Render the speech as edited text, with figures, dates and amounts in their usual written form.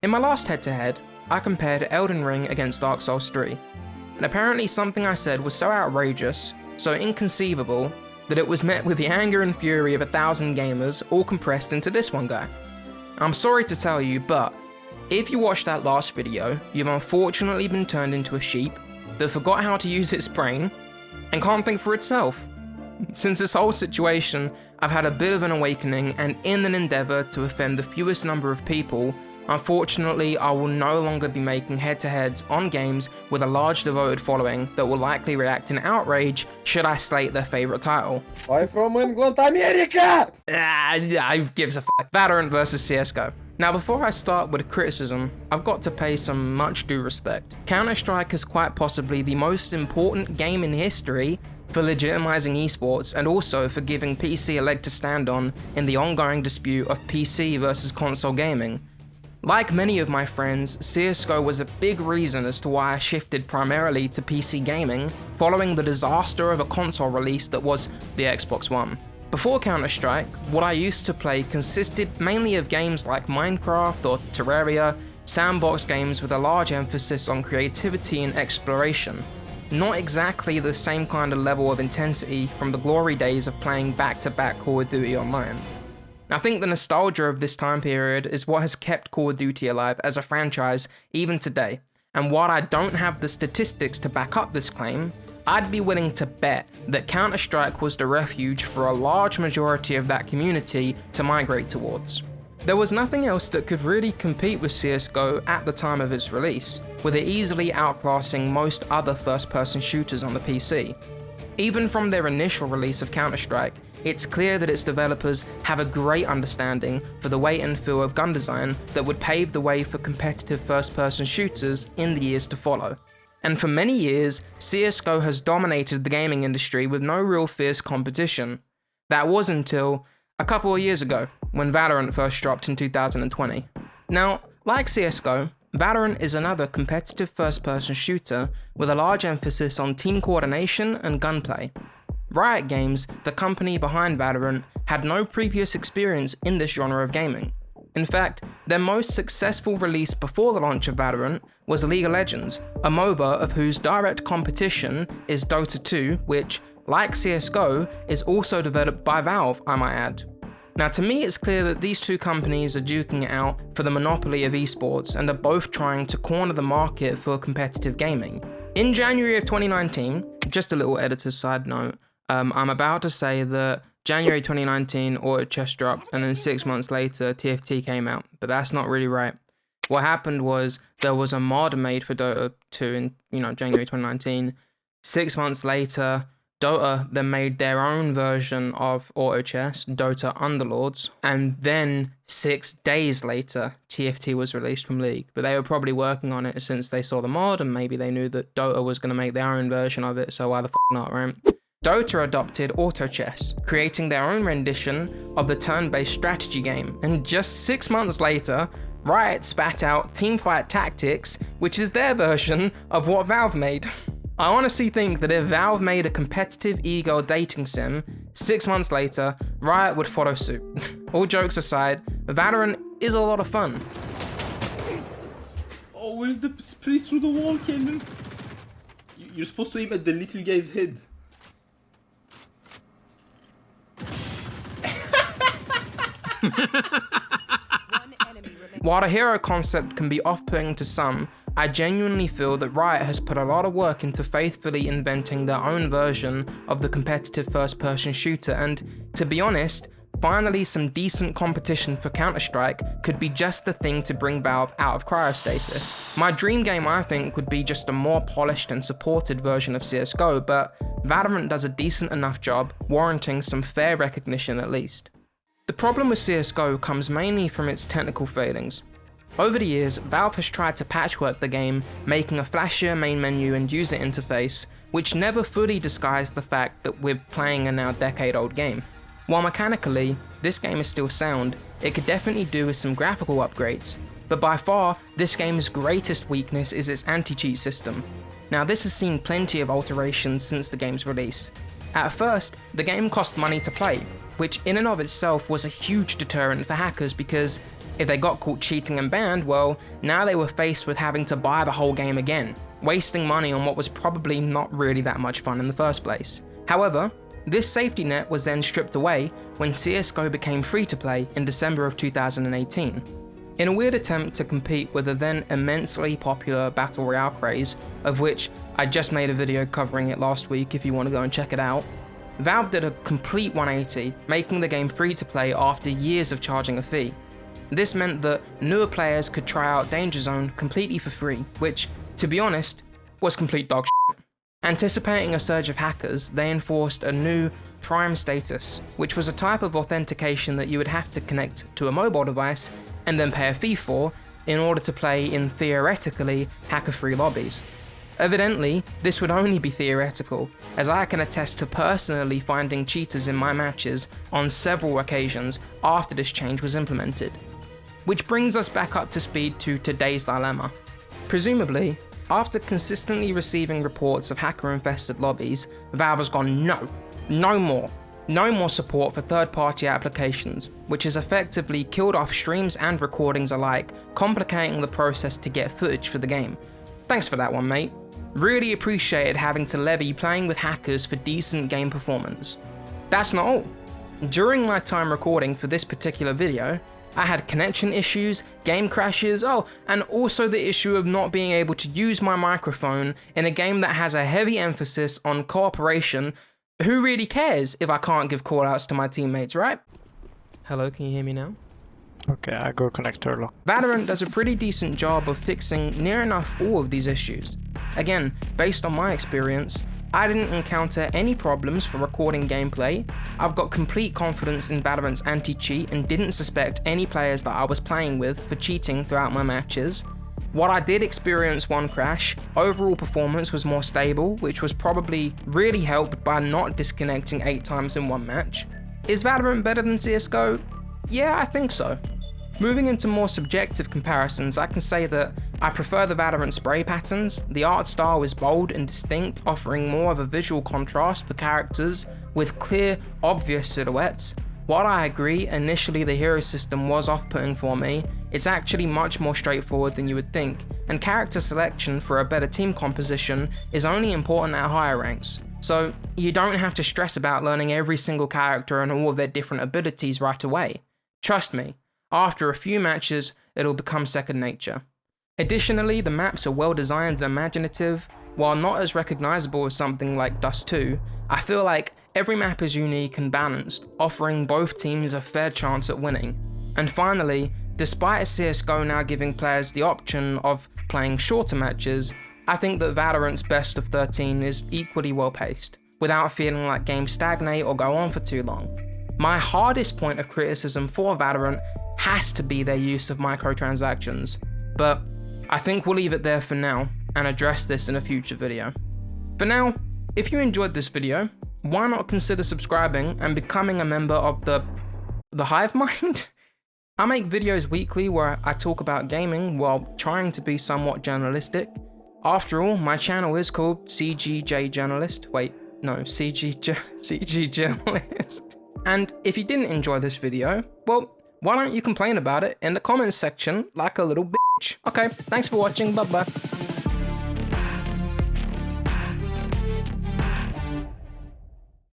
In my last head-to-head, I compared Elden Ring against Dark Souls 3, and apparently something I said was so outrageous, so inconceivable, that it was met with the anger and fury of 1,000 gamers all compressed into this one guy. I'm sorry to tell you, but if you watched that last video, you've unfortunately been turned into a sheep that forgot how to use its brain and can't think for itself. Since this whole situation, I've had a bit of an awakening, and in an endeavour to offend the fewest number of people, unfortunately I will no longer be making head-to-heads on games with a large devoted following that will likely react in outrage should I slate their favourite title. I'm from England, America! I gives a fuck. Valorant versus CsGo. Now before I start with a criticism, I've got to pay some much due respect. Counter-Strike is quite possibly the most important game in history for legitimizing esports and also for giving PC a leg to stand on in the ongoing dispute of PC versus console gaming. Like many of my friends, CsGo was a big reason as to why I shifted primarily to PC gaming following the disaster of a console release that was the Xbox One. Before Counter-Strike, what I used to play consisted mainly of games like Minecraft or Terraria, sandbox games with a large emphasis on creativity and exploration. Not exactly the same kind of level of intensity from the glory days of playing back-to-back Call of Duty Online. I think the nostalgia of this time period is what has kept Call of Duty alive as a franchise even today, and while I don't have the statistics to back up this claim, I'd be willing to bet that Counter-Strike was the refuge for a large majority of that community to migrate towards. There was nothing else that could really compete with CsGo at the time of its release, with it easily outclassing most other first-person shooters on the PC. Even from their initial release of Counter-Strike, it's clear that its developers have a great understanding for the weight and feel of gun design that would pave the way for competitive first-person shooters in the years to follow. And for many years, CsGo has dominated the gaming industry with no real fierce competition. That was until a couple of years ago, when Valorant first dropped in 2020. Now, like CsGo, Valorant is another competitive first-person shooter with a large emphasis on team coordination and gunplay. Riot Games, the company behind Valorant, had no previous experience in this genre of gaming. In fact, their most successful release before the launch of Valorant was League of Legends, a MOBA of whose direct competition is Dota 2, which, like CsGo, is also developed by Valve, I might add. Now to me it's clear that these two companies are duking it out for the monopoly of esports and are both trying to corner the market for competitive gaming. In January of 2019, just a little editor's side note, I'm about to say that January 2019 Auto Chess dropped and then 6 months later TFT came out, but that's not really right. What happened was there was a mod made for Dota 2 in January 2019. 6 months later, Dota then made their own version of Auto Chess, Dota Underlords, and then 6 days later, TFT was released from League. But they were probably working on it since they saw the mod, and maybe they knew that Dota was going to make their own version of it, so why the f not, right? Dota adopted Auto Chess, creating their own rendition of the turn-based strategy game, and just 6 months later, Riot spat out Teamfight Tactics, which is their version of what Valve made. I honestly think that if Valve made a competitive e-girl dating sim, 6 months later, Riot would follow suit. All jokes aside, Valorant is a lot of fun. Oh, where's the spray through the wall, Kelvin? You're supposed to aim at the little guy's head. While the hero concept can be off-putting to some, I genuinely feel that Riot has put a lot of work into faithfully inventing their own version of the competitive first-person shooter, and to be honest, finally some decent competition for Counter-Strike could be just the thing to bring Valve out of cryostasis. My dream game, I think, would be just a more polished and supported version of CsGo, but Valorant does a decent enough job, warranting some fair recognition at least. The problem with CsGo comes mainly from its technical failings. Over the years, Valve has tried to patchwork the game, making a flashier main menu and user interface, which never fully disguised the fact that we're playing a now decade-old game. While mechanically, this game is still sound, it could definitely do with some graphical upgrades, but by far, this game's greatest weakness is its anti-cheat system. Now this has seen plenty of alterations since the game's release. At first, the game cost money to play, which in and of itself was a huge deterrent for hackers because If they got caught cheating and banned, well, now they were faced with having to buy the whole game again, wasting money on what was probably not really that much fun in the first place. However, this safety net was then stripped away when CSGO became free to play in December of 2018. In a weird attempt to compete with the then immensely popular Battle Royale craze, of which I just made a video covering it last week if you want to go and check it out, Valve did a complete 180, making the game free to play after years of charging a fee. This meant that newer players could try out Danger Zone completely for free, which, to be honest, was complete dog shit. Anticipating a surge of hackers, they enforced a new Prime status, which was a type of authentication that you would have to connect to a mobile device and then pay a fee for in order to play in theoretically hacker-free lobbies. Evidently, this would only be theoretical, as I can attest to personally finding cheaters in my matches on several occasions after this change was implemented. Which brings us back up to speed to today's dilemma. Presumably, after consistently receiving reports of hacker-infested lobbies, Valve has gone no more support for third-party applications, which has effectively killed off streams and recordings alike, complicating the process to get footage for the game. Thanks for that one, mate. Really appreciated having to levy playing with hackers for decent game performance. That's not all. During my time recording for this particular video, I had connection issues, game crashes, and also the issue of not being able to use my microphone in a game that has a heavy emphasis on cooperation. Who really cares if I can't give callouts to my teammates, right? Hello, can you hear me now? Okay, I go connect Turlo. Valorant does a pretty decent job of fixing near enough all of these issues. Again, based on my experience, I didn't encounter any problems for recording gameplay. I've got complete confidence in Valorant's anti-cheat and didn't suspect any players that I was playing with for cheating throughout my matches. While I did experience one crash, overall performance was more stable, which was probably really helped by not disconnecting 8 times in one match. Is Valorant better than CSGO? Yeah, I think so. Moving into more subjective comparisons, I can say that I prefer the Valorant spray patterns. The art style is bold and distinct, offering more of a visual contrast for characters with clear, obvious silhouettes. While I agree, initially the hero system was off-putting for me, it's actually much more straightforward than you would think, and character selection for a better team composition is only important at higher ranks. So you don't have to stress about learning every single character and all of their different abilities right away. Trust me, after a few matches, it'll become second nature. Additionally, the maps are well designed and imaginative. While not as recognizable as something like Dust 2, I feel like every map is unique and balanced, offering both teams a fair chance at winning. And finally, despite CSGO now giving players the option of playing shorter matches, I think that Valorant's best of 13 is equally well paced, without feeling like games stagnate or go on for too long. My hardest point of criticism for Valorant has to be their use of microtransactions, but I think we'll leave it there for now and address this in a future video. For now, if you enjoyed this video, why not consider subscribing and becoming a member of the Hive Mind? I make videos weekly where I talk about gaming while trying to be somewhat journalistic. After all, my channel is called CGJournalist. Wait, no, CGJournalist. And if you didn't enjoy this video, well, why don't you complain about it in the comments section like a little bitch? Okay, thanks for watching, bye bye.